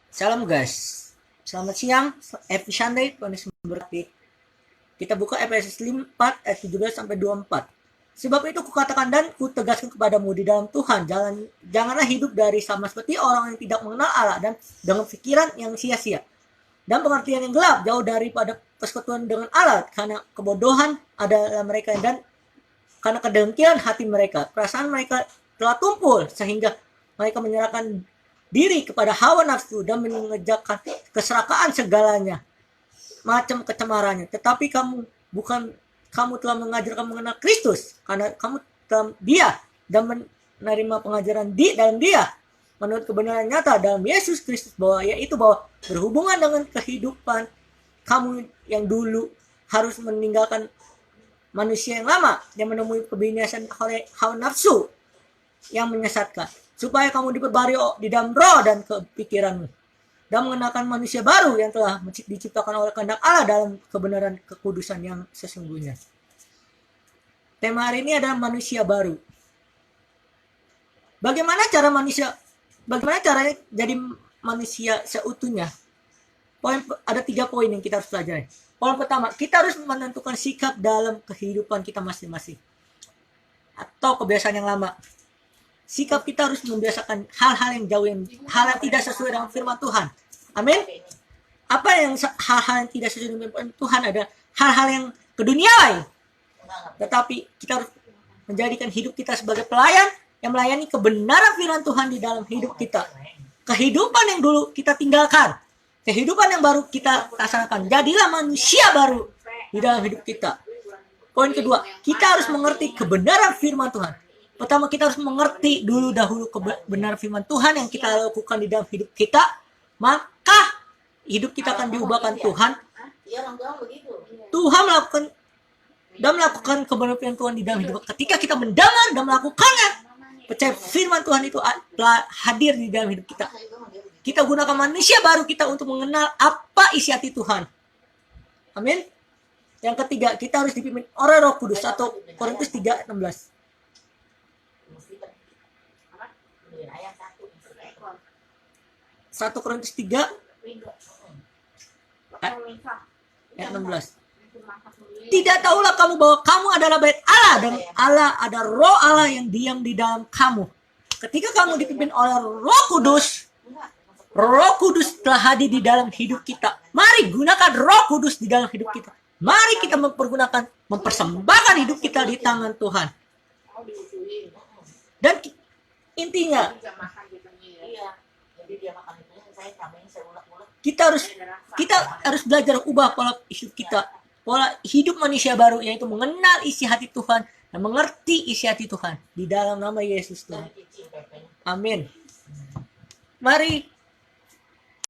Salam guys. Selamat siang, happy Sunday, Tuhan Yesus memberkati. Kita buka Efesus 4 ayat 17 sampai 24. Sebab itu kukatakan dan kutegaskan kepadamu di dalam Tuhan, janganlah hidup dari sama seperti orang yang tidak mengenal Allah dan dengan pikiran yang sia-sia dan pengertian yang gelap, jauh daripada persekutuan dengan Allah, karena kebodohan ada dalam mereka dan karena kedengkian hati mereka, perasaan mereka telah tumpul sehingga mereka menyerahkan diri kepada hawa nafsu dan mengerjakan keserakahan segalanya macam kecemarannya. Tetapi kamu telah mengajarkan mengenal Kristus, karena kamu telah Dia dan menerima pengajaran di dalam Dia menurut kebenaran nyata dalam Yesus Kristus, bahwa berhubungan dengan kehidupan kamu yang dulu harus meninggalkan manusia yang lama yang menemui kebinasaan oleh hawa nafsu yang menyesatkan, supaya kamu diperbarui di dalam roh dan kepikiranmu dan mengenakan manusia baru yang telah diciptakan oleh kehendak Allah dalam kebenaran kekudusan yang sesungguhnya. Tema hari ini adalah manusia baru. Bagaimana caranya jadi manusia seutuhnya? Ada 3 poin yang kita harus pelajari. Poin pertama, kita harus menentukan sikap dalam kehidupan kita masing-masing atau kebiasaan yang lama. Sikap kita harus membiasakan hal-hal yang tidak sesuai dengan firman Tuhan. Amin. Apa yang hal-hal yang tidak sesuai dengan firman Tuhan? Ada hal-hal yang keduniawi. Tetapi kita harus menjadikan hidup kita sebagai pelayan yang melayani kebenaran firman Tuhan di dalam hidup kita. Kehidupan yang dulu kita tinggalkan, kehidupan yang baru kita laksanakan. Jadilah manusia baru di dalam hidup kita. Poin kedua, kita harus mengerti kebenaran firman Tuhan. Pertama, kita harus mengerti dahulu kebenaran firman Tuhan yang kita lakukan di dalam hidup kita, maka hidup kita akan diubahkan Tuhan. Tuhan melakukan kebenaran firman Tuhan di dalam hidup. Ketika kita mendengar dan melakukannya, percaya firman Tuhan itu hadir di dalam hidup kita. Kita gunakan manusia baru kita untuk mengenal apa isi hati Tuhan. Amin. Yang ketiga, kita harus dipimpin oleh Roh Kudus. 1 Korintus 3:16. 1 Korintus 3 ayat 16. Tidak tahulah kamu bahwa kamu adalah bait Allah dan Allah ada Roh Allah yang diam di dalam kamu. Ketika kamu dipimpin oleh Roh Kudus telah hadir di dalam hidup kita. Mari gunakan Roh Kudus di dalam hidup kita. Mari kita mempersembahkan hidup kita di tangan Tuhan. Dan intinya kita harus belajar ubah pola hidup kita, pola hidup manusia baru, yaitu mengenal isi hati Tuhan dan mengerti isi hati Tuhan di dalam nama Yesus Tuhan. Amin. Mari